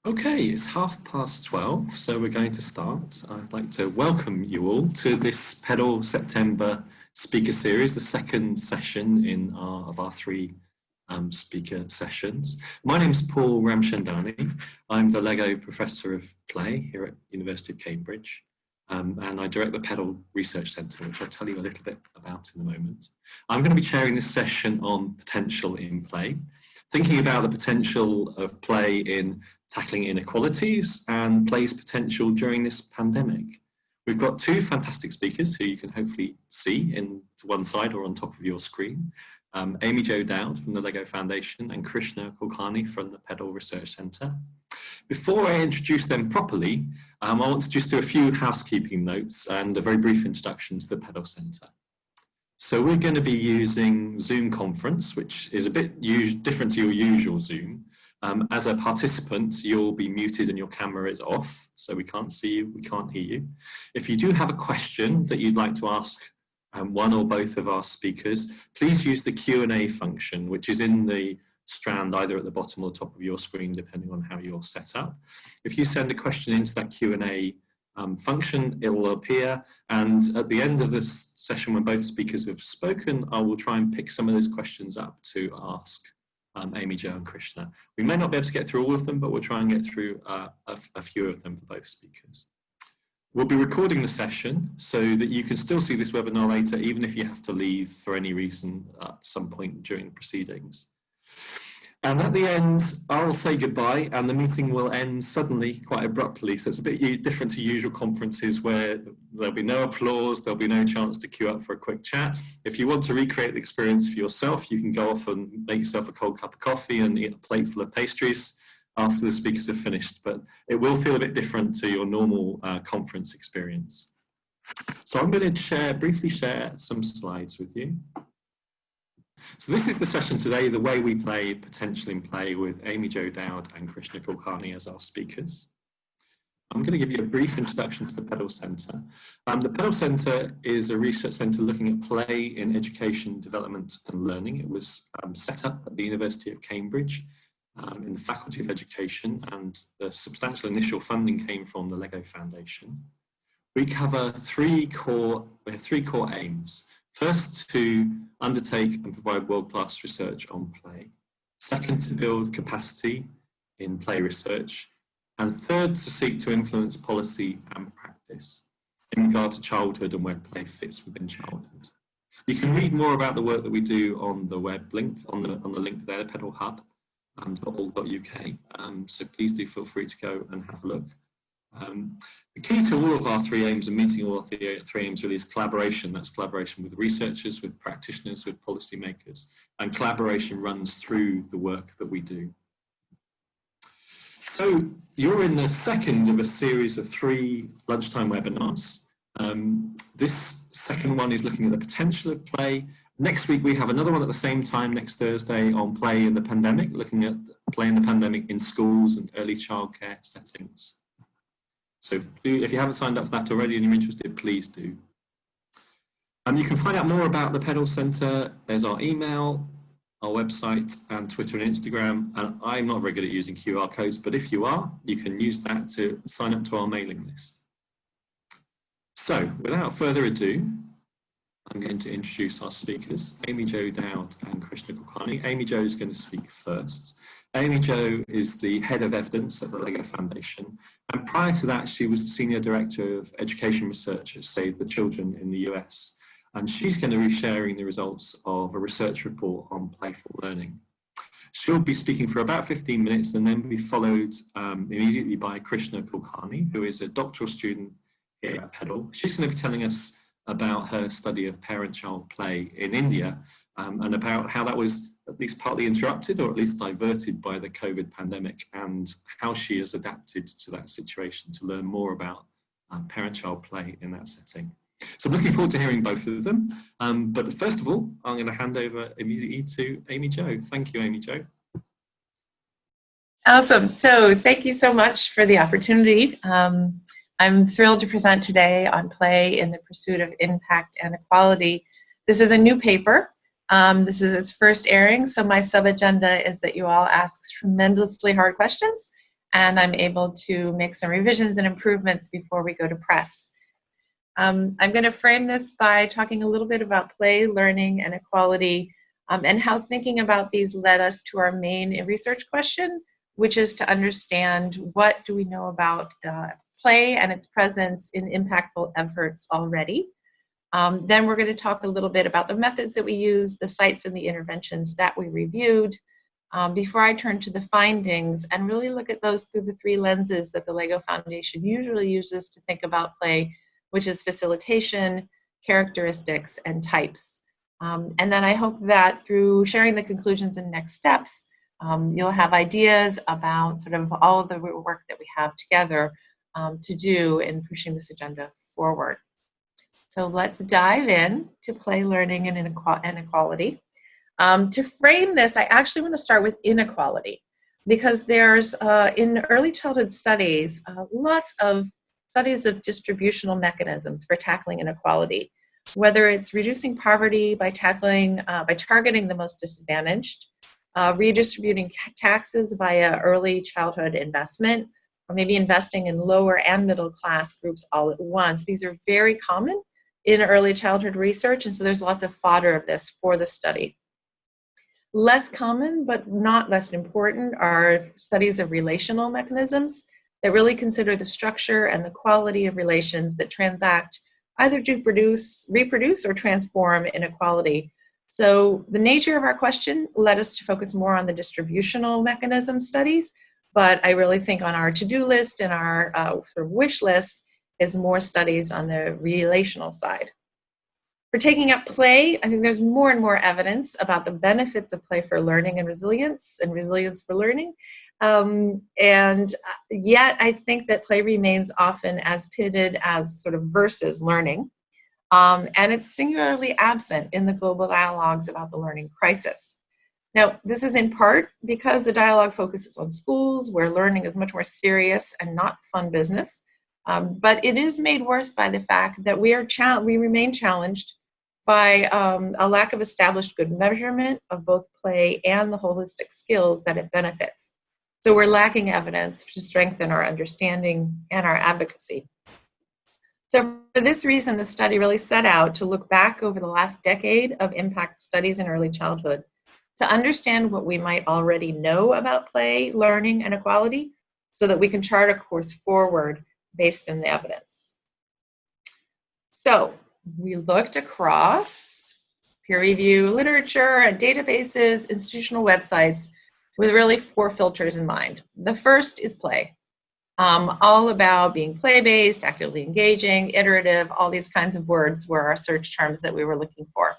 Okay, it's 12:30, so we're going to start. I'd like to welcome you all to this Pedal September speaker series, the second session in our three speaker sessions. My name is Paul Ramchandani. I'm the Lego Professor of Play here at University of Cambridge, and I direct the Pedal Research Centre, which I'll tell you a little bit about in a moment. I'm going to be chairing this session on potential in play, thinking about the potential of play in tackling inequalities and play's potential during this pandemic. We've got two fantastic speakers who you can hopefully see to one side or on top of your screen. Amy Jo Dowd from the Lego Foundation and Krishna Kulkarni from the Pedal Research Centre. Before I introduce them properly, I want to just do a few housekeeping notes and a very brief introduction to the Pedal Centre. So we're going to be using Zoom conference, which is a bit different to your usual Zoom. As a participant, you'll be muted and your camera is off, so we can't see you, we can't hear you. If you do have a question that you'd like to ask one or both of our speakers, please use the Q&A function, which is in the strand either at the bottom or the top of your screen, depending on how you're set up. If you send a question into that Q&A function, it will appear, and at the end of this session when both speakers have spoken, I will try and pick some of those questions up to ask Amy Jo and Krishna. We may not be able to get through all of them, but we'll try and get through a few of them for both speakers. We'll be recording the session so that you can still see this webinar later, even if you have to leave for any reason at some point during the proceedings. And at the end, I'll say goodbye and the meeting will end suddenly, quite abruptly. So it's a bit different to usual conferences where there'll be no applause, there'll be no chance to queue up for a quick chat. If you want to recreate the experience for yourself, you can go off and make yourself a cold cup of coffee and eat a plate full of pastries after the speakers have finished. But it will feel a bit different to your normal conference experience. So I'm going to briefly share some slides with you. So this is the session today, The Way We Play, Potential in Play, with Amy Jo Dowd and Krishna Kulkarni as our speakers. I'm going to give you a brief introduction to the Pedal Centre. The Pedal Centre is a research centre looking at play in education, development and learning. It was set up at the University of Cambridge in the Faculty of Education, and the substantial initial funding came from the Lego Foundation. We cover three core aims. First, to undertake and provide world-class research on play. Second, to build capacity in play research. And third, to seek to influence policy and practice in regard to childhood and where play fits within childhood. You can read more about the work that we do on the web link, on the link there, pedalhub.org.uk. So please do feel free to go and have a look. The key to all of our three aims and meeting all of the three aims really is collaboration. That's collaboration with researchers, with practitioners, with policymakers, and collaboration runs through the work that we do. So you're in the second of a series of 3 lunchtime webinars. This second one is looking at the potential of play. Next week we have another one at the same time next Thursday on play in the pandemic, looking at play in the pandemic in schools and early childcare settings. So if you haven't signed up for that already and you're interested, please do. You can find out more about the Pedal Centre. There's our email, our website, and Twitter and Instagram. And I'm not very good at using QR codes, but if you are, you can use that to sign up to our mailing list. So without further ado, I'm going to introduce our speakers, Amy Jo Dowd and Krishna Kulkarni. Amy Jo is going to speak first. Amy Jo is the head of evidence at the Lego Foundation, and prior to that she was the senior director of education research at Save the Children in the US, and she's going to be sharing the results of a research report on playful learning. She'll be speaking for about 15 minutes and then be followed immediately by Krishna Kulkarni, who is a doctoral student here at Pedal. She's going to be telling us about her study of parent-child play in India and about how that was at least partly interrupted or at least diverted by the COVID pandemic, and how she has adapted to that situation to learn more about parent-child play in that setting. So I'm looking forward to hearing both of them. But first of all, I'm going to hand over immediately to Amy Jo. Thank you, Amy Jo. Awesome. So thank you so much for the opportunity. I'm thrilled to present today on play in the pursuit of impact and equality. This is a new paper. This is its first airing, so my sub-agenda is that you all ask tremendously hard questions, and I'm able to make some revisions and improvements before we go to press. I'm going to frame this by talking a little bit about play, learning, and equality, and how thinking about these led us to our main research question, which is to understand what do we know about play and its presence in impactful efforts already. Then we're going to talk a little bit about the methods that we use, the sites and the interventions that we reviewed, before I turn to the findings and really look at those through the three lenses that the LEGO Foundation usually uses to think about play, which is facilitation, characteristics, and types. And then I hope that through sharing the conclusions and next steps, you'll have ideas about sort of all of the work that we have together to do in pushing this agenda forward. So let's dive in to play, learning, and inequality. To frame this, I actually want to start with inequality, because there's, in early childhood studies, lots of studies of distributional mechanisms for tackling inequality, whether it's reducing poverty by targeting the most disadvantaged, redistributing taxes via early childhood investment, or maybe investing in lower and middle class groups all at once. These are very common in early childhood research, and so there's lots of fodder of this for the study. Less common, but not less important, are studies of relational mechanisms that really consider the structure and the quality of relations that transact either to reproduce, or transform inequality. So the nature of our question led us to focus more on the distributional mechanism studies, but I really think on our to-do list and our sort of wish list is more studies on the relational side. For taking up play, I think there's more and more evidence about the benefits of play for learning and resilience for learning. And yet I think that play remains often as pitted as sort of versus learning. And it's singularly absent in the global dialogues about the learning crisis. Now, this is in part because the dialogue focuses on schools where learning is much more serious and not fun business. But it is made worse by the fact that we remain challenged by a lack of established good measurement of both play and the holistic skills that it benefits. So we're lacking evidence to strengthen our understanding and our advocacy. So for this reason, the study really set out to look back over the last decade of impact studies in early childhood to understand what we might already know about play, learning, and equality so that we can chart a course forward based on the evidence. So we looked across peer review literature and databases, institutional websites, with really 4 filters in mind. The first is play, all about being play-based, actively engaging, iterative, all these kinds of words were our search terms that we were looking for.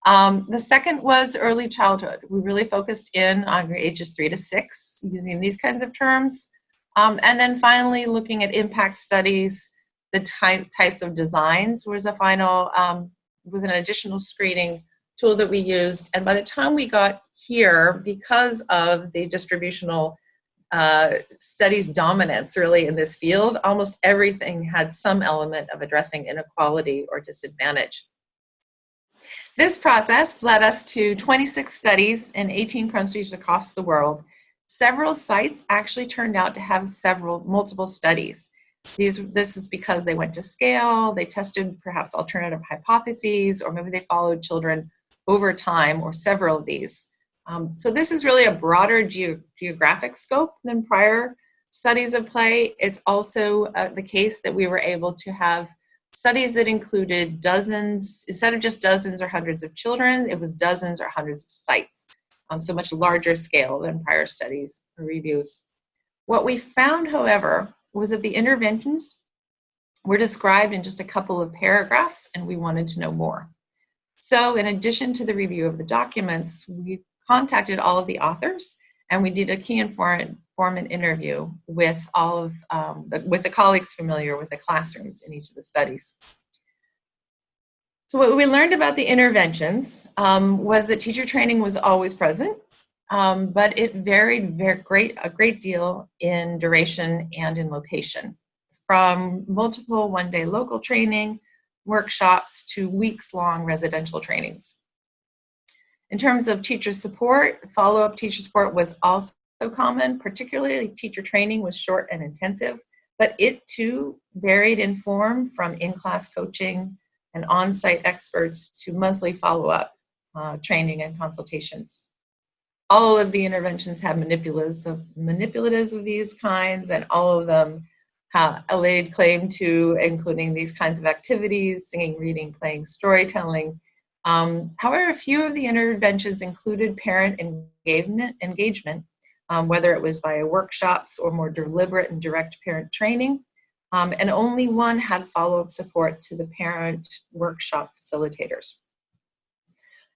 The second was early childhood. We really focused in on ages 3 to 6 using these kinds of terms. And then finally, looking at impact studies, the types of designs was a final, was an additional screening tool that we used. And by the time we got here, because of the distributional studies dominance really in this field, almost everything had some element of addressing inequality or disadvantage. This process led us to 26 studies in 18 countries across the world. Several sites actually turned out to have multiple studies. This is because they went to scale, they tested perhaps alternative hypotheses, or maybe they followed children over time, or several of these. So this is really a broader geographic scope than prior studies of play. It's also the case that we were able to have studies that included dozens, instead of just dozens or hundreds of children, it was dozens or hundreds of sites. So much larger scale than prior studies or reviews. What we found, however, was that the interventions were described in just a couple of paragraphs, and we wanted to know more. So in addition to the review of the documents, we contacted all of the authors, and we did a key informant interview with all of with the colleagues familiar with the classrooms in each of the studies. So what we learned about the interventions was that teacher training was always present, but it varied a great deal in duration and in location, from multiple one-day local training, workshops, to weeks-long residential trainings. In terms of teacher support, follow-up teacher support was also so common, particularly teacher training was short and intensive, but it too varied in form from in-class coaching and on-site experts to monthly follow-up training and consultations. All of the interventions have manipulatives of these kinds, and all of them laid claim to including these kinds of activities: singing, reading, playing, storytelling. However, a few of the interventions included parent engagement, whether it was via workshops or more deliberate and direct parent training, and only one had follow-up support to the parent workshop facilitators.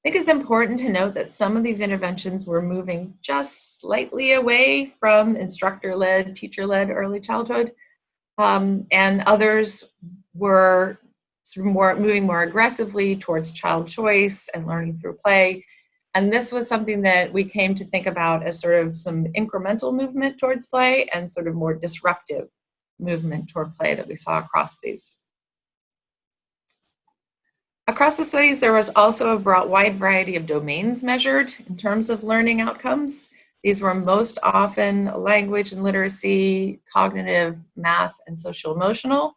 I think it's important to note that some of these interventions were moving just slightly away from instructor-led, teacher-led early childhood, and others were sort of moving more aggressively towards child choice and learning through play. And this was something that we came to think about as sort of some incremental movement towards play and sort of more disruptive movement toward play that we saw across these. Across the studies, there was also a wide variety of domains measured in terms of learning outcomes. These were most often language and literacy, cognitive, math, and social emotional.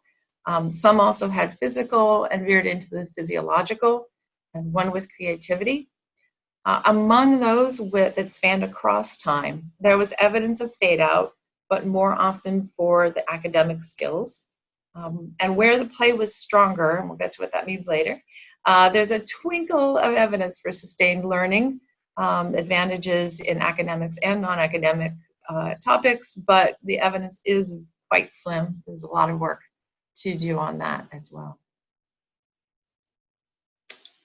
Some also had physical and veered into the physiological, and one with creativity. Among those that spanned across time, there was evidence of fade out, but more often for the academic skills. And where the play was stronger, and we'll get to what that means later, there's a twinkle of evidence for sustained learning, advantages in academics and non-academic topics, but the evidence is quite slim. There's a lot of work to do on that as well.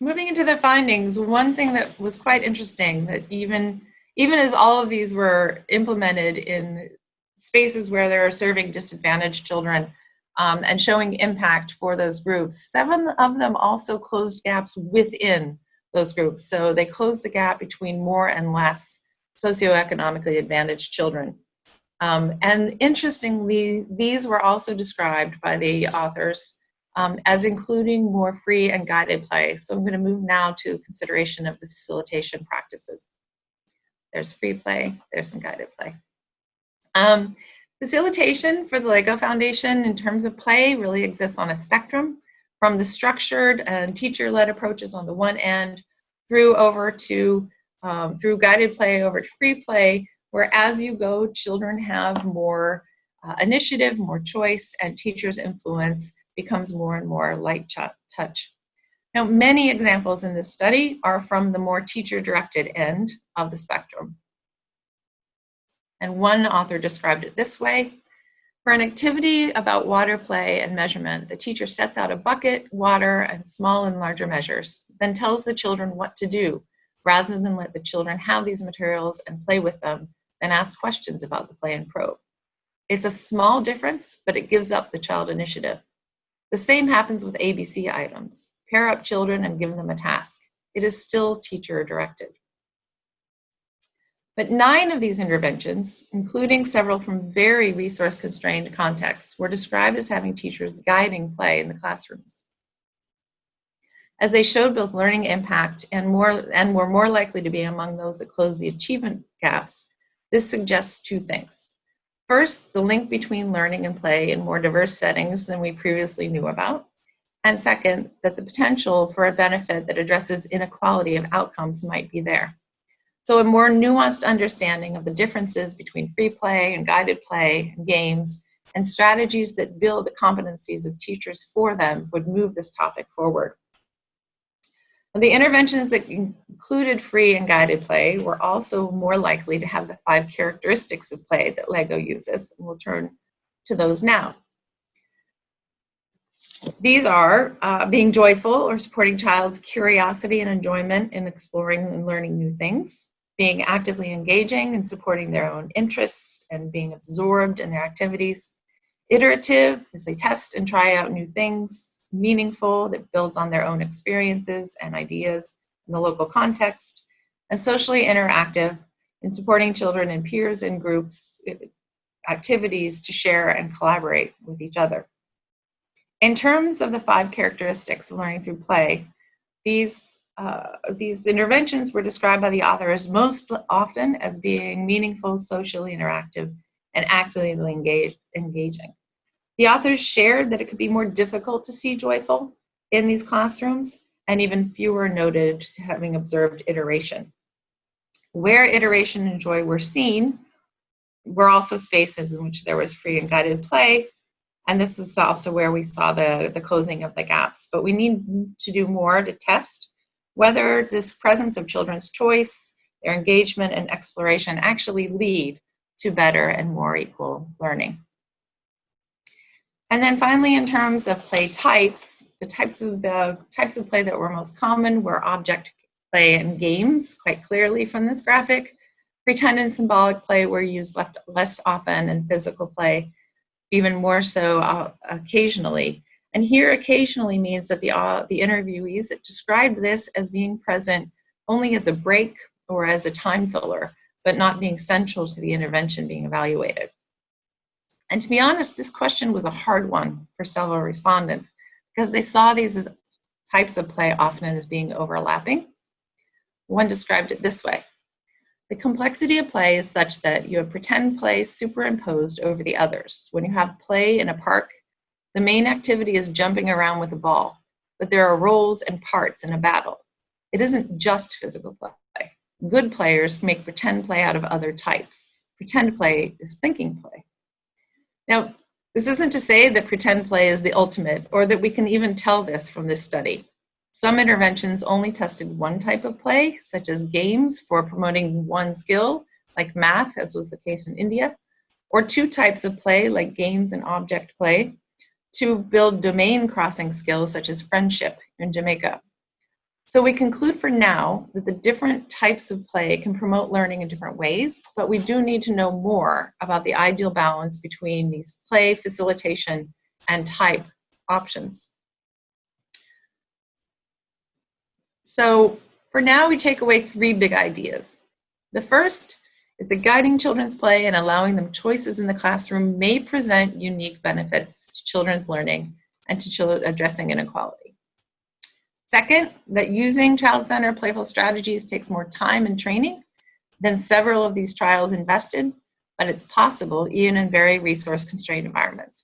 Moving into the findings, one thing that was quite interesting, that even as all of these were implemented in spaces where they're serving disadvantaged children, and showing impact for those groups, 7 of them also closed gaps within those groups. So they closed the gap between more and less socioeconomically advantaged children. And interestingly, these were also described by the authors as including more free and guided play. So I'm going to move now to consideration of the facilitation practices. There's free play, there's some guided play. Facilitation for the LEGO Foundation in terms of play really exists on a spectrum, from the structured and teacher-led approaches on the one end through guided play over to free play, where as you go, children have more initiative, more choice, and teachers' influence becomes more and more light touch. Now, many examples in this study are from the more teacher-directed end of the spectrum. And one author described it this way: for an activity about water play and measurement, the teacher sets out a bucket, water, and small and larger measures, then tells the children what to do, rather than let the children have these materials and play with them, then ask questions about the play and probe. It's a small difference, but it gives up the child initiative. The same happens with ABC items. Pair up children and give them a task. It is still teacher-directed. But 9 of these interventions, including several from very resource-constrained contexts, were described as having teachers guiding play in the classrooms. As they showed both learning impact and were more likely to be among those that closed the achievement gaps, this suggests 2 things. First, the link between learning and play in more diverse settings than we previously knew about. And second, that the potential for a benefit that addresses inequality of outcomes might be there. So a more nuanced understanding of the differences between free play and guided play and games and strategies that build the competencies of teachers for them would move this topic forward. The interventions that included free and guided play were also more likely to have the 5 characteristics of play that LEGO uses, and we'll turn to those now. These are being joyful or supporting child's curiosity and enjoyment in exploring and learning new things, being actively engaging and supporting their own interests and being absorbed in their activities, iterative as they test and try out new things, meaningful that builds on their own experiences and ideas in the local context, and socially interactive in supporting children and peers in groups, activities to share and collaborate with each other. In terms of the 5 characteristics of learning through play, these these interventions were described by the author as most often as being meaningful, socially interactive, and actively engaging. The authors shared that it could be more difficult to see joyful in these classrooms, and even fewer noted having observed iteration. Where iteration and joy were seen were also spaces in which there was free and guided play, and this is also where we saw the closing of the gaps. But we need to do more to test whether this presence of children's choice, their engagement and exploration actually lead to better and more equal learning. And then finally, in terms of play types, the types of play that were most common were object play and games, quite clearly from this graphic. Pretend and symbolic play were used less often, and physical play even more so occasionally. And here occasionally means that the interviewees described this as being present only as a break or as a time filler, but not being central to the intervention being evaluated. And to be honest, this question was a hard one for several respondents because they saw these as types of play often as being overlapping. One described it this way: the complexity of play is such that you have pretend play superimposed over the others. When you have play in a park, the main activity is jumping around with a ball, but there are roles and parts in a battle. It isn't just physical play. Good players make pretend play out of other types. Pretend play is thinking play. Now, this isn't to say that pretend play is the ultimate, or that we can even tell this from this study. Some interventions only tested one type of play, such as games for promoting one skill, like math, as was the case in India, or two types of play, like games and object play, to build domain crossing skills, such as friendship in Jamaica. So we conclude for now that the different types of play can promote learning in different ways, but we do need to know more about the ideal balance between these play, facilitation, and type options. So for now, we take away three big ideas. The first is that guiding children's play and allowing them choices in the classroom may present unique benefits to children's learning and to addressing inequality. Second, that using child-centered playful strategies takes more time and training than several of these trials invested, but it's possible even in very resource-constrained environments.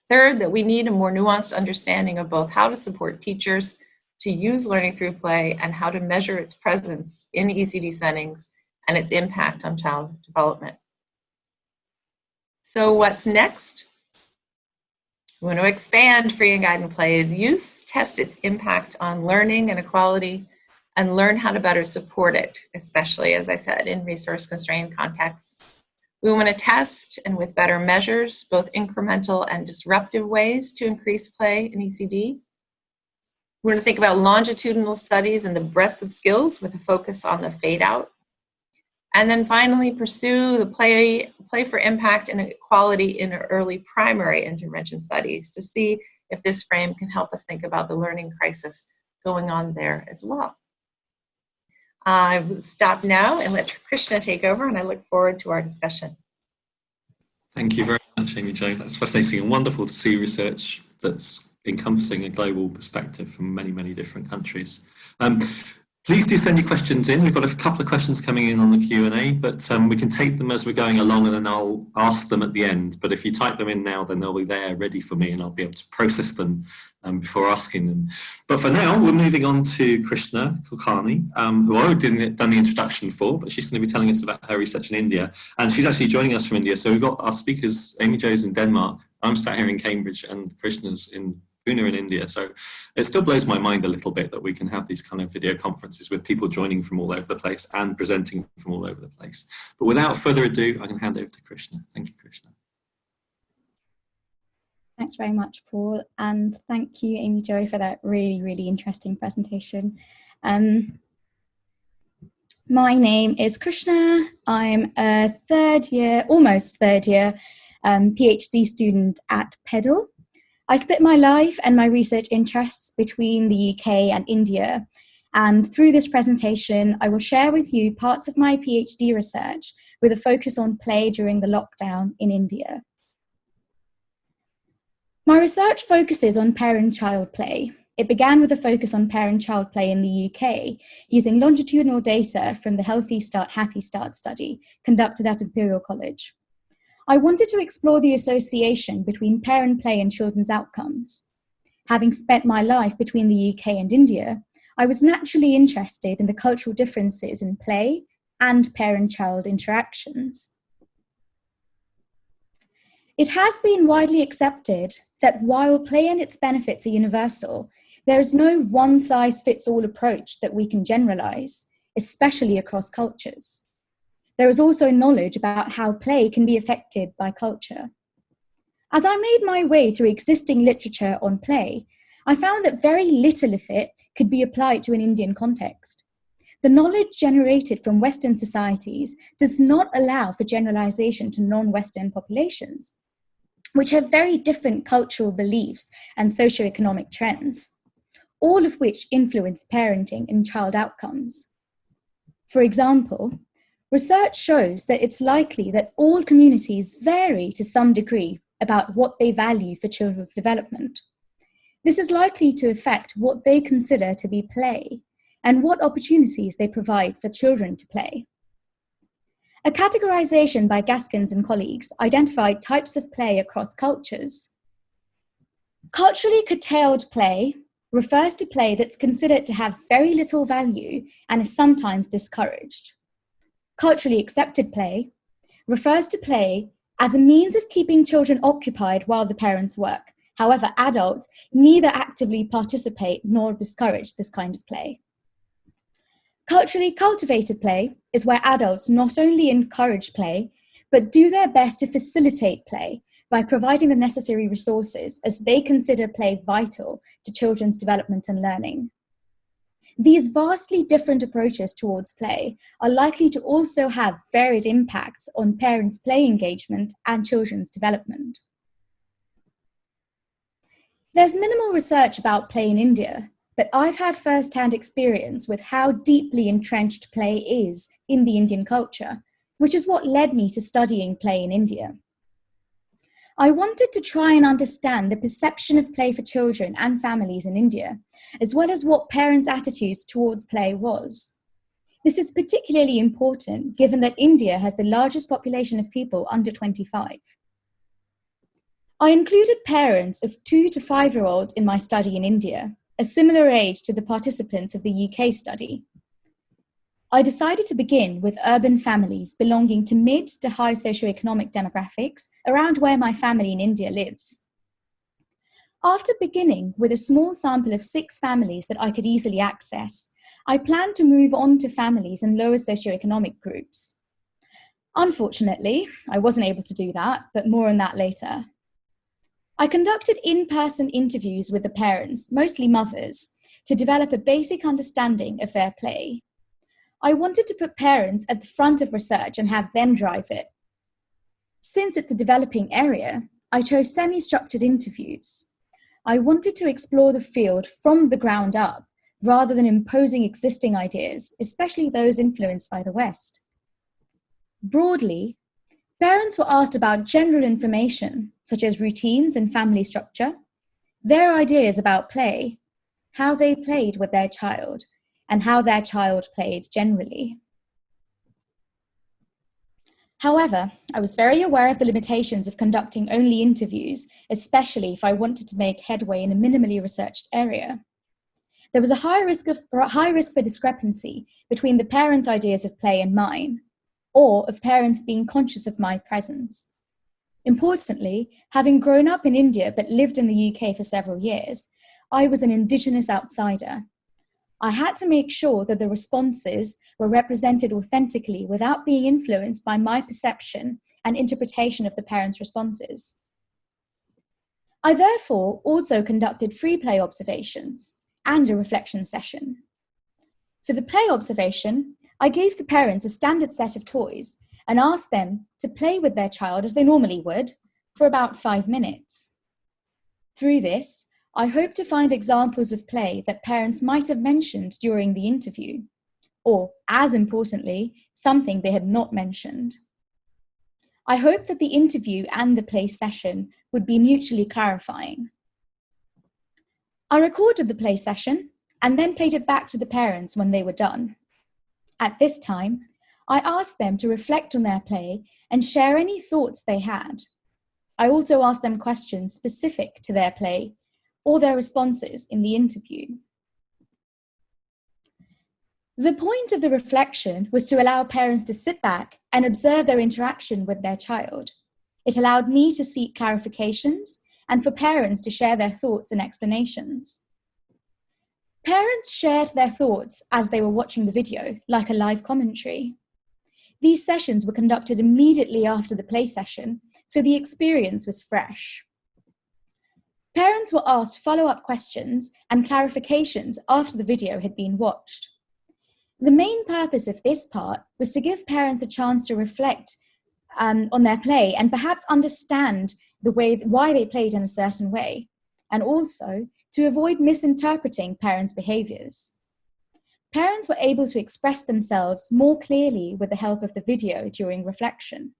Third, that we need a more nuanced understanding of both how to support teachers to use learning through play and how to measure its presence in ECD settings and its impact on child development. So what's next? We want to expand free and guided play's use, test its impact on learning and equality, and learn how to better support it, especially, as I said, in resource-constrained contexts. We want to test, and with better measures, both incremental and disruptive ways to increase play in ECD. We're going to think about longitudinal studies and the breadth of skills with a focus on the fade out. And then finally, pursue the play for impact and equality in early primary intervention studies to see if this frame can help us think about the learning crisis going on there as well. I've stopped now and let Krishna take over, and I look forward to our discussion. Thank you very much, Amy Jo. That's fascinating and wonderful to see research that's encompassing a global perspective from many, many different countries. Please do send your questions in. We've got a couple of questions coming in on the Q&A, but we can take them as we're going along, and then I'll ask them at the end. But if you type them in now, then they'll be there ready for me, and I'll be able to process them before asking them. But for now, we're moving on to Krishna Kulkarni, who I already done the introduction for, but she's going to be telling us about her research in India. And she's actually joining us from India. So we've got our speakers, Amy Jo's in Denmark, I'm sat here in Cambridge, and Krishna's in Pune in India. So it still blows my mind a little bit that we can have these kind of video conferences with people joining from all over the place and presenting from all over the place. But without further ado, I can hand over to Krishna. Thank you, Krishna. Thanks very much, Paul, and thank you, Amy Jo, for that really, really interesting presentation. My name is Krishna. I'm a almost third year PhD student at PEDAL. I split my life and my research interests between the UK and India, and through this presentation, I will share with you parts of my PhD research with a focus on play during the lockdown in India. My research focuses on parent-child play. It began with a focus on parent-child play in the UK, using longitudinal data from the Healthy Start, Happy Start study conducted at Imperial College. I wanted to explore the association between parent play and children's outcomes. Having spent my life between the UK and India, I was naturally interested in the cultural differences in play and parent-child interactions. It has been widely accepted that while play and its benefits are universal, there is no one-size-fits-all approach that we can generalize, especially across cultures. There is also knowledge about how play can be affected by culture. As I made my way through existing literature on play, I found that very little of it could be applied to an Indian context. The knowledge generated from Western societies does not allow for generalization to non-Western populations, which have very different cultural beliefs and socioeconomic trends, all of which influence parenting and child outcomes. For example, research shows that it's likely that all communities vary to some degree about what they value for children's development. This is likely to affect what they consider to be play and what opportunities they provide for children to play. A categorization by Gaskins and colleagues identified types of play across cultures. Culturally curtailed play refers to play that's considered to have very little value and is sometimes discouraged. Culturally accepted play refers to play as a means of keeping children occupied while the parents work. However, adults neither actively participate nor discourage this kind of play. Culturally cultivated play is where adults not only encourage play, but do their best to facilitate play by providing the necessary resources as they consider play vital to children's development and learning. These vastly different approaches towards play are likely to also have varied impacts on parents' play engagement and children's development. There's minimal research about play in India, but I've had first-hand experience with how deeply entrenched play is in the Indian culture, which is what led me to studying play in India. I wanted to try and understand the perception of play for children and families in India, as well as what parents' attitudes towards play was. This is particularly important given that India has the largest population of people under 25. I included parents of 2 to 5-year-olds in my study in India, a similar age to the participants of the UK study. I decided to begin with urban families belonging to mid to high socioeconomic demographics around where my family in India lives. After beginning with a small sample of 6 families that I could easily access, I planned to move on to families in lower socioeconomic groups. Unfortunately, I wasn't able to do that, but more on that later. I conducted in-person interviews with the parents, mostly mothers, to develop a basic understanding of their play. I wanted to put parents at the front of research and have them drive it. Since it's a developing area, I chose semi-structured interviews. I wanted to explore the field from the ground up, rather than imposing existing ideas, especially those influenced by the West. Broadly, parents were asked about general information, such as routines and family structure, their ideas about play, how they played with their child, and how their child played generally. However, I was very aware of the limitations of conducting only interviews, especially if I wanted to make headway in a minimally researched area. There was a high risk for discrepancy between the parents' ideas of play and mine, or of parents being conscious of my presence. Importantly, having grown up in India but lived in the UK for several years, I was an Indigenous outsider. I had to make sure that the responses were represented authentically without being influenced by my perception and interpretation of the parents' responses. I therefore also conducted free play observations and a reflection session. For the play observation, I gave the parents a standard set of toys and asked them to play with their child as they normally would for about 5 minutes. Through this, I hope to find examples of play that parents might have mentioned during the interview, or, as importantly, something they had not mentioned. I hope that the interview and the play session would be mutually clarifying. I recorded the play session and then played it back to the parents when they were done. At this time, I asked them to reflect on their play and share any thoughts they had. I also asked them questions specific to their play or their responses in the interview. The point of the reflection was to allow parents to sit back and observe their interaction with their child. It allowed me to seek clarifications and for parents to share their thoughts and explanations. Parents shared their thoughts as they were watching the video, like a live commentary. These sessions were conducted immediately after the play session, so the experience was fresh. Parents were asked follow-up questions and clarifications after the video had been watched. The main purpose of this part was to give parents a chance to reflect on their play and perhaps understand why they played in a certain way, and also to avoid misinterpreting parents' behaviors. Parents were able to express themselves more clearly with the help of the video during reflection.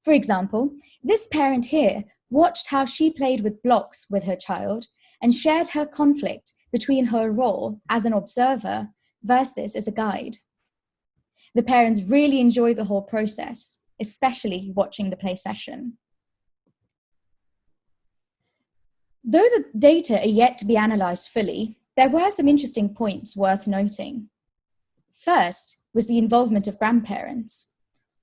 For example, this parent here watched how she played with blocks with her child and shared her conflict between her role as an observer versus as a guide. The parents really enjoyed the whole process, especially watching the play session. Though the data are yet to be analysed fully, there were some interesting points worth noting. First was the involvement of grandparents.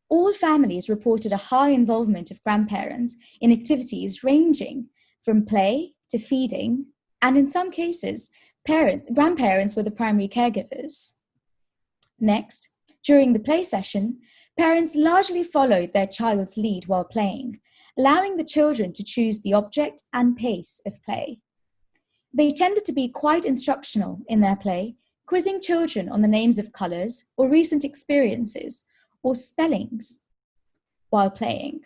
All families reported a high involvement of grandparents in activities ranging from play to feeding, and in some cases, grandparents were the primary caregivers. Next, during the play session, parents largely followed their child's lead while playing, allowing the children to choose the object and pace of play. They tended to be quite instructional in their play, quizzing children on the names of colours or recent experiences or spellings while playing.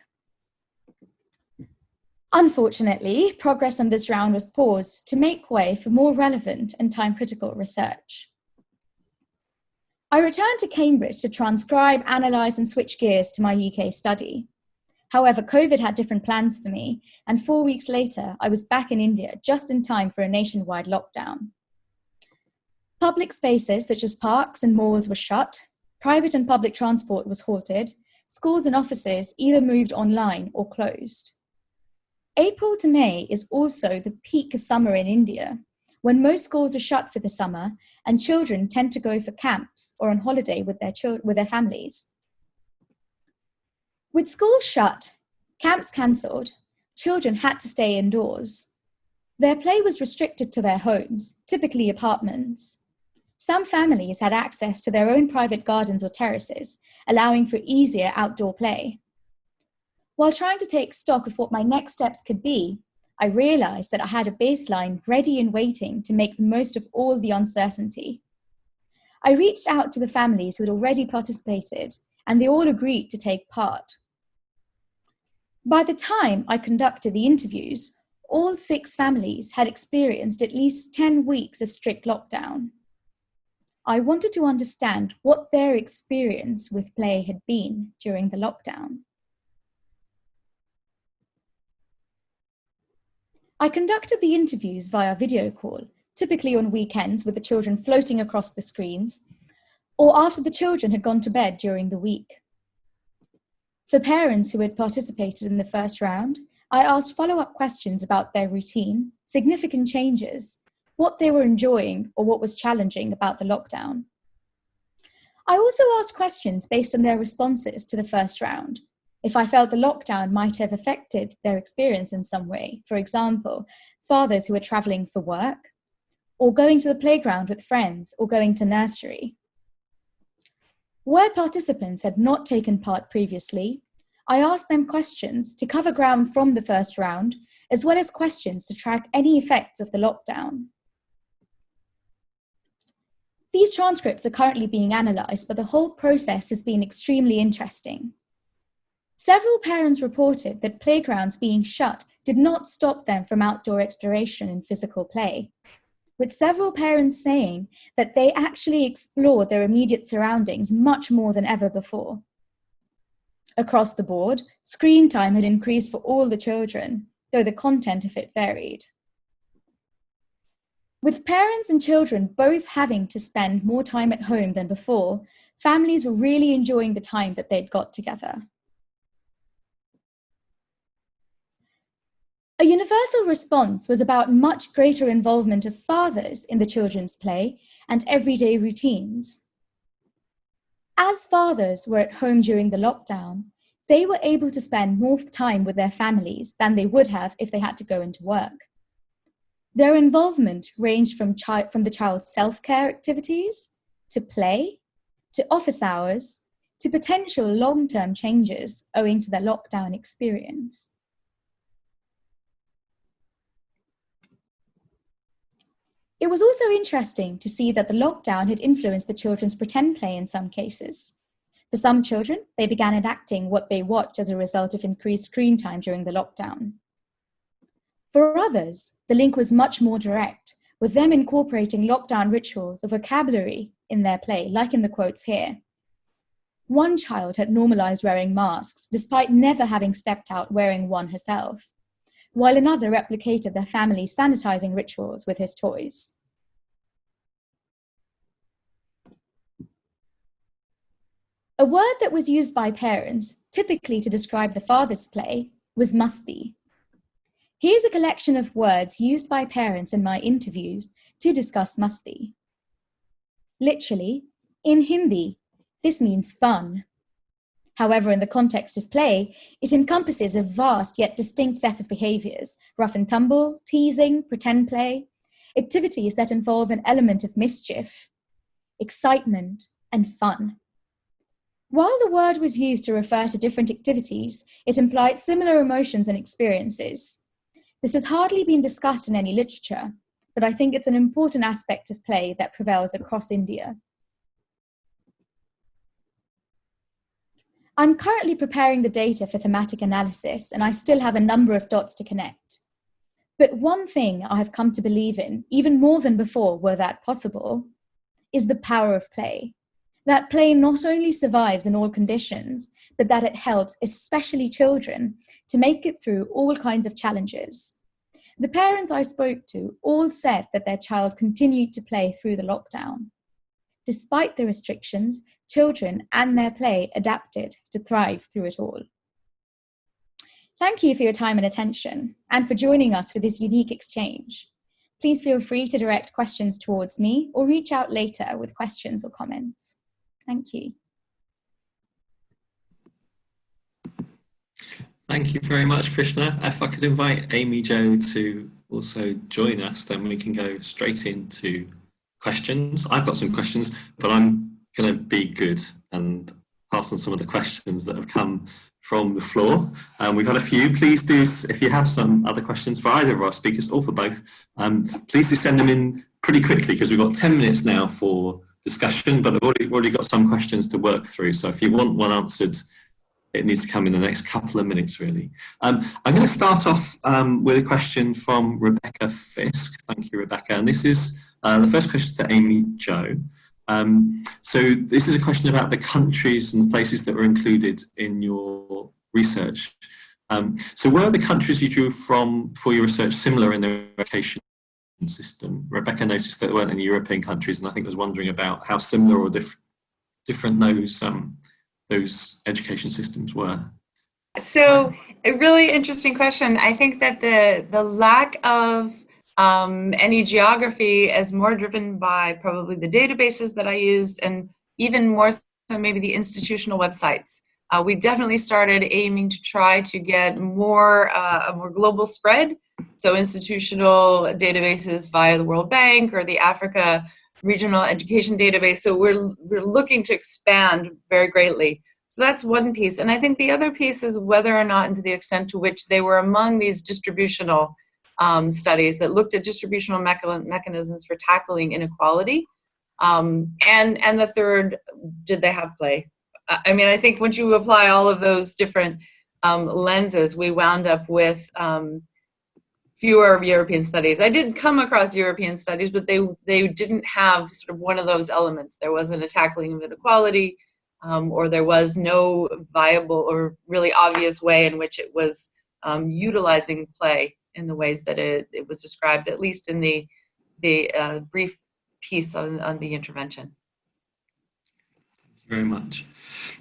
Unfortunately, progress on this round was paused to make way for more relevant and time-critical research. I returned to Cambridge to transcribe, analyse and switch gears to my UK study. However, COVID had different plans for me, and 4 weeks later, I was back in India just in time for a nationwide lockdown. Public spaces such as parks and malls were shut, private and public transport was halted, schools and offices either moved online or closed. April to May is also the peak of summer in India, when most schools are shut for the summer and children tend to go for camps or on holiday with their families. With schools shut, camps cancelled, children had to stay indoors. Their play was restricted to their homes, typically apartments. Some families had access to their own private gardens or terraces, allowing for easier outdoor play. While trying to take stock of what my next steps could be, I realised that I had a baseline ready and waiting to make the most of all the uncertainty. I reached out to the families who had already participated, and they all agreed to take part. By the time I conducted the interviews, all 6 families had experienced at least 10 weeks of strict lockdown. I wanted to understand what their experience with play had been during the lockdown. I conducted the interviews via video call, typically on weekends with the children floating across the screens, or after the children had gone to bed during the week. For parents who had participated in the first round, I asked follow-up questions about their routine, significant changes, what they were enjoying or what was challenging about the lockdown. I also asked questions based on their responses to the first round. If I felt the lockdown might have affected their experience in some way, for example, fathers who were travelling for work, or going to the playground with friends, or going to nursery. Where participants had not taken part previously, I asked them questions to cover ground from the first round, as well as questions to track any effects of the lockdown. These transcripts are currently being analysed, but the whole process has been extremely interesting. Several parents reported that playgrounds being shut did not stop them from outdoor exploration and physical play, with several parents saying that they actually explored their immediate surroundings much more than ever before. Across the board, screen time had increased for all the children, though the content of it varied. With parents and children both having to spend more time at home than before, families were really enjoying the time that they'd got together. A universal response was about much greater involvement of fathers in the children's play and everyday routines. As fathers were at home during the lockdown, they were able to spend more time with their families than they would have if they had to go into work. Their involvement ranged from the child's self-care activities, to play, to office hours, to potential long-term changes owing to their lockdown experience. It was also interesting to see that the lockdown had influenced the children's pretend play in some cases. For some children, they began enacting what they watched as a result of increased screen time during the lockdown. For others, the link was much more direct, with them incorporating lockdown rituals or vocabulary in their play, like in the quotes here. One child had normalized wearing masks, despite never having stepped out wearing one herself, while another replicated their family's sanitizing rituals with his toys. A word that was used by parents, typically to describe the father's play, was MASTI. Here's a collection of words used by parents in my interviews to discuss MASTI. Literally, in Hindi, this means fun. However, in the context of play, it encompasses a vast yet distinct set of behaviors: rough and tumble, teasing, pretend play, activities that involve an element of mischief, excitement, and fun. While the word was used to refer to different activities, it implied similar emotions and experiences. This has hardly been discussed in any literature, but I think it's an important aspect of play that prevails across India. I'm currently preparing the data for thematic analysis, and I still have a number of dots to connect. But one thing I have come to believe in, even more than before were that possible, is the power of play. That play not only survives in all conditions, but that it helps, especially children, to make it through all kinds of challenges. The parents I spoke to all said that their child continued to play through the lockdown. Despite the restrictions, children and their play adapted to thrive through it all. Thank you for your time and attention, and for joining us for this unique exchange. Please feel free to direct questions towards me or reach out later with questions or comments. Thank you. Thank you very much, Krishna. If I could invite Amy Jo to also join us, then we can go straight into questions. I've got some questions, but I'm going to be good and pass on some of the questions that have come from the floor. We've had a few. Please do, if you have some other questions for either of our speakers or for both, please do send them in pretty quickly, because we've got 10 minutes now for discussion, but I've already got some questions to work through. So if you want one answered, it needs to come in the next couple of minutes, really. I'm going to start off with a question from Rebecca Fisk. Thank you, Rebecca. And this is the first question to Amy Jo. So this is a question about the countries and the places that were included in your research. So were the countries you drew from for your research similar in their education system? Rebecca noticed that there weren't any European countries, and I think was wondering about how similar or different those education systems were. So a really interesting question. I think that the lack of any geography is more driven by probably the databases that I used, and even more so maybe the institutional websites. We definitely started aiming to try to get a more global spread. So institutional databases via the World Bank or the Africa Regional Education Database. So we're looking to expand very greatly. So that's one piece. And I think the other piece is whether or not, and to the extent to which they were among these distributional studies that looked at distributional mechanisms for tackling inequality. And the third, did they have play? I mean, I think once you apply all of those different lenses, we wound up with fewer European studies. I did come across European studies, but they didn't have sort of one of those elements. There wasn't a tackling of inequality, or there was no viable or really obvious way in which it was utilizing play in the ways that it was described, at least in the brief piece on the intervention. Thank you very much.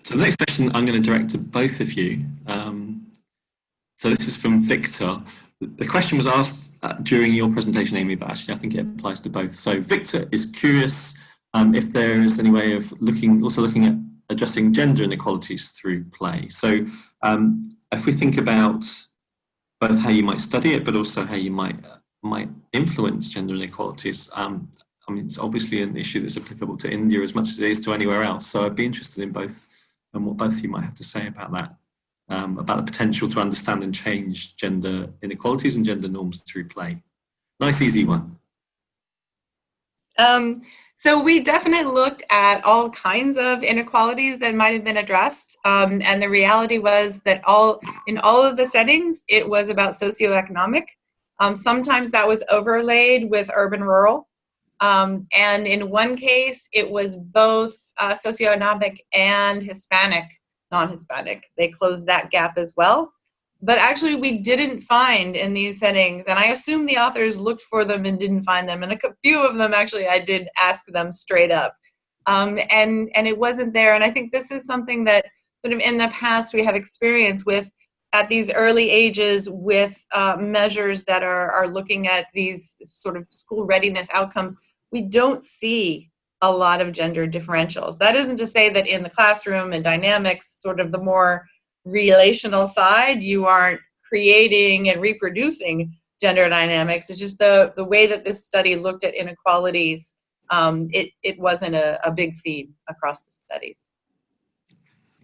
So the next question I'm going to direct to both of you. So this is from Victor. The question was asked during your presentation, Amy, but actually I think it applies to both. So Victor is curious if there is any way of looking at addressing gender inequalities through play. So if we think about both how you might study it, but also how you might influence gender inequalities, I mean, it's obviously an issue that's applicable to India as much as it is to anywhere else. So I'd be interested in both and what both of you might have to say about that, about the potential to understand and change gender inequalities and gender norms through play. Nice, easy one. So we definitely looked at all kinds of inequalities that might have been addressed. And the reality was that in all of the settings, it was about socioeconomic. Sometimes that was overlaid with urban-rural. And in one case, it was both socioeconomic and Hispanic, non-Hispanic. They closed that gap as well. But actually, we didn't find in these settings, and I assume the authors looked for them and didn't find them. And a few of them, actually, I did ask them straight up. And it wasn't there. And I think this is something that sort of in the past we have experience with at these early ages with measures that are looking at these sort of school readiness outcomes. We don't see a lot of gender differentials. That isn't to say that in the classroom and dynamics, sort of the more relational side, you aren't creating and reproducing gender dynamics. It's just the way that this study looked at inequalities, it wasn't a big theme across the studies.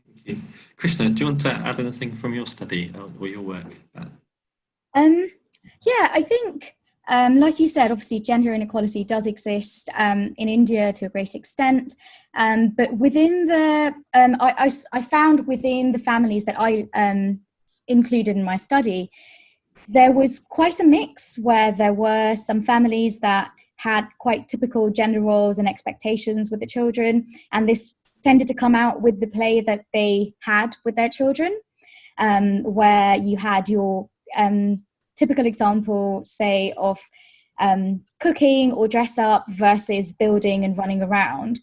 Thank you. Krishna, do you want to add anything from your study or your work? Yeah, I think, like you said, obviously gender inequality does exist in India to a great extent, but within the, I found within the families that I included in my study, there was quite a mix where there were some families that had quite typical gender roles and expectations with the children, and this tended to come out with the play that they had with their children, where you had your typical example, say, of cooking or dress up versus building and running around.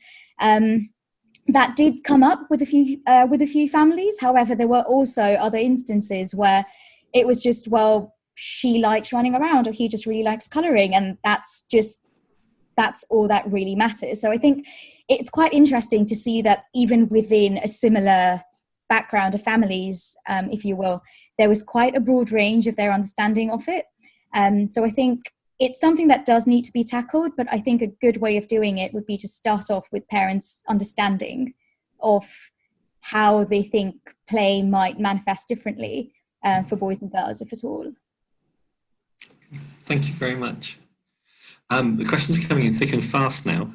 That did come up with a few families. However, there were also other instances where it was just, well, she likes running around or he just really likes colouring, and that's all that really matters. So I think it's quite interesting to see that even within a similar background of families, if you will, there was quite a broad range of their understanding of it. So I think it's something that does need to be tackled, but I think a good way of doing it would be to start off with parents' understanding of how they think play might manifest differently for boys and girls, if at all. Thank you very much. The questions are coming in thick and fast now.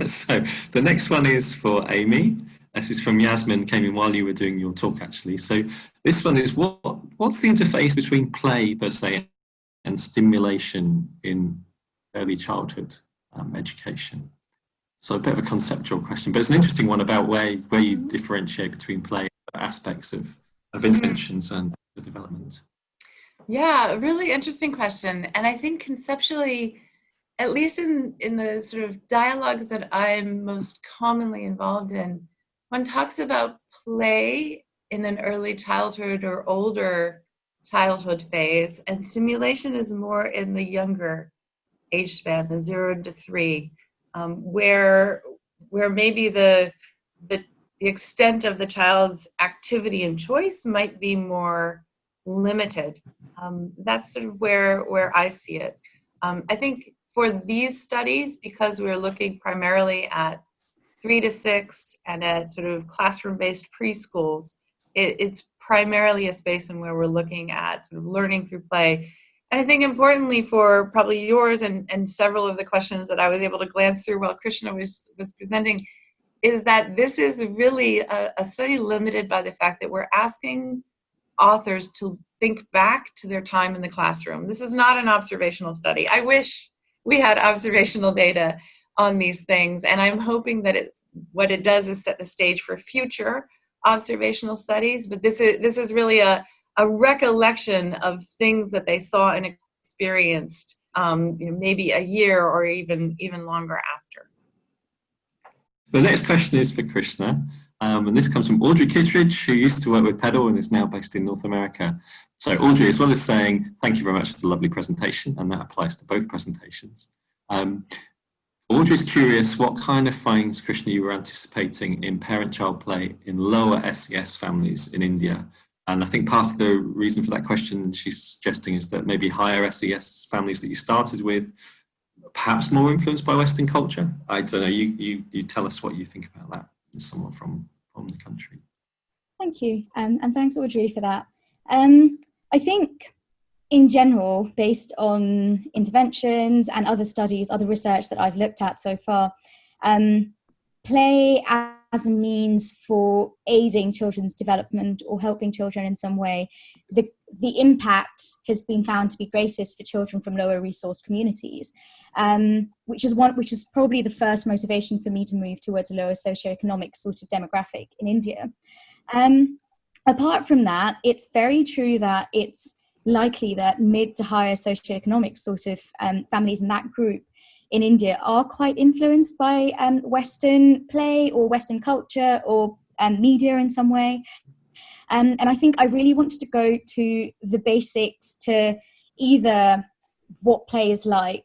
So the next one is for Amy. This is from Yasmin, came in while you were doing your talk, actually. So this one is, what's the interface between play, per se, and stimulation in early childhood education? So a bit of a conceptual question, but it's an interesting one about where you differentiate between play and aspects of interventions and development. Yeah, a really interesting question. And I think conceptually, at least in the sort of dialogues that I'm most commonly involved in, one talks about play in an early childhood or older childhood phase, and stimulation is more in the younger age span, the 0 to 3, where maybe the extent of the child's activity and choice might be more limited. That's sort of where I see it. I think for these studies, because we're looking primarily at 3 to 6 and at sort of classroom-based preschools, it's primarily a space in where we're looking at sort of learning through play. And I think importantly for probably yours and several of the questions that I was able to glance through while Krishna was presenting, is that this is really a study limited by the fact that we're asking authors to think back to their time in the classroom. This is not an observational study. I wish we had observational data on these things, and I'm hoping that what it does is set the stage for future observational studies, but this is really a recollection of things that they saw and experienced maybe a year or even longer after. The next question is for Krishna, and this comes from Audrey Kittredge, who used to work with Pedal and is now based in North America. So Audrey, as well as saying, thank you very much for the lovely presentation, and that applies to both presentations. Audrey's curious what kind of findings, Krishna, you were anticipating in parent-child play in lower SES families in India. And I think part of the reason for that question she's suggesting is that maybe higher SES families that you started with, perhaps more influenced by Western culture. I don't know, you tell us what you think about that as someone from the country. Thank you, and thanks Audrey for that. I think in general, based on interventions and other studies, other research that I've looked at so far, play as a means for aiding children's development or helping children in some way, the impact has been found to be greatest for children from lower resourced communities, which is probably the first motivation for me to move towards a lower socioeconomic sort of demographic in India. Apart from that, it's very true that it's likely that mid to higher socioeconomic sort of families in that group in India are quite influenced by Western play or Western culture or media in some way. And I think I really wanted to go to the basics, to either what play is like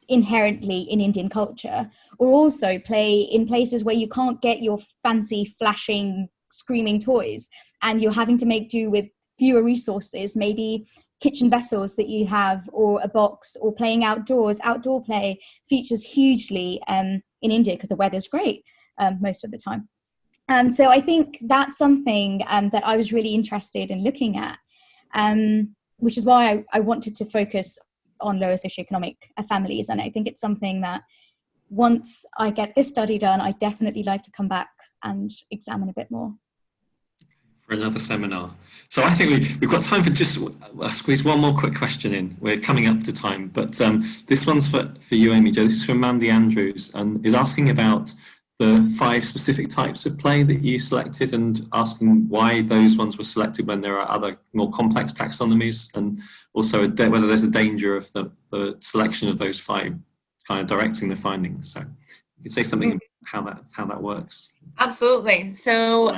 inherently in Indian culture, or also play in places where you can't get your fancy, flashing, screaming toys and you're having to make do with fewer resources, maybe kitchen vessels that you have, or a box, or playing outdoors. Outdoor play features hugely in India because the weather's great most of the time. So I think that's something that I was really interested in looking at, which is why I wanted to focus on lower socioeconomic families. And I think it's something that once I get this study done, I definitely like to come back and examine a bit more. For another seminar. So I think we've got time for just, I'll squeeze one more quick question in. We're coming up to time, but this one's for you, Amy Jo. This is from Mandy Andrews, and is asking about the 5 specific types of play that you selected and asking why those ones were selected when there are other more complex taxonomies, and also whether there's a danger of the selection of those 5 kind of directing the findings. So you could say something about how that works. Absolutely. So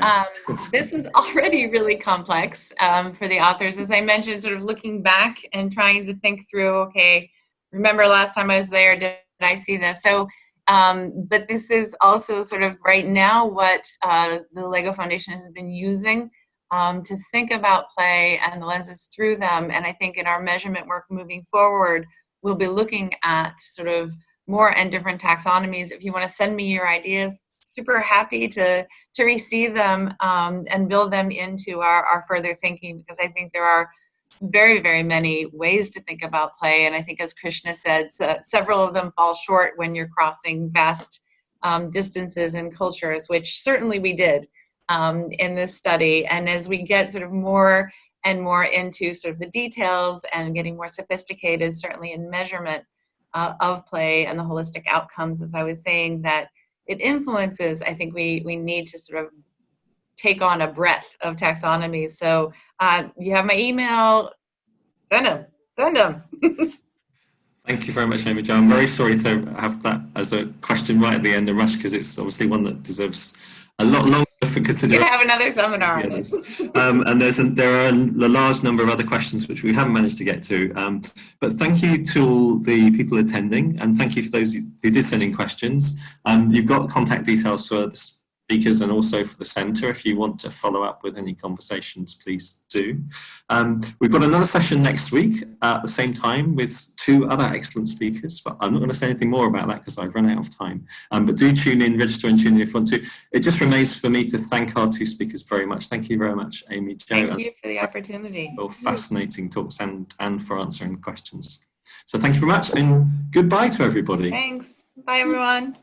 this was already really complex for the authors. As I mentioned, sort of looking back and trying to think through, okay, remember last time I was there, did I see this? So, but this is also sort of right now what the LEGO Foundation has been using to think about play and the lenses through them. And I think in our measurement work moving forward, we'll be looking at sort of more and different taxonomies. If you want to send me your ideas, super happy to receive them and build them into our further thinking, because I think there are very, very many ways to think about play. And I think, as Krishna said, several of them fall short when you're crossing vast distances and cultures, which certainly we did in this study. And as we get sort of more and more into sort of the details and getting more sophisticated, certainly in measurement of play and the holistic outcomes, as I was saying, that it influences, I think we need to sort of take on a breadth of taxonomy. So you have my email, send them. Thank you very much, Amy Jo. I'm very sorry to have that as a question right at the end and rush, because it's obviously one that deserves a lot longer for consideration. You can have another seminar. Yes. And there are a large number of other questions which we haven't managed to get to. But thank you to all the people attending, and thank you for those who did send in questions. You've got contact details for the speakers and also for the centre. If you want to follow up with any conversations, please do. We've got another session next week at the same time with 2 other excellent speakers, but I'm not going to say anything more about that because I've run out of time. But do tune in, register and tune in if you want to. It just remains for me to thank our 2 speakers very much. Thank you very much, Amy Jo. Thank you for the opportunity. For fascinating talks and for answering questions. So thank you very much, and goodbye to everybody. Thanks. Bye, everyone.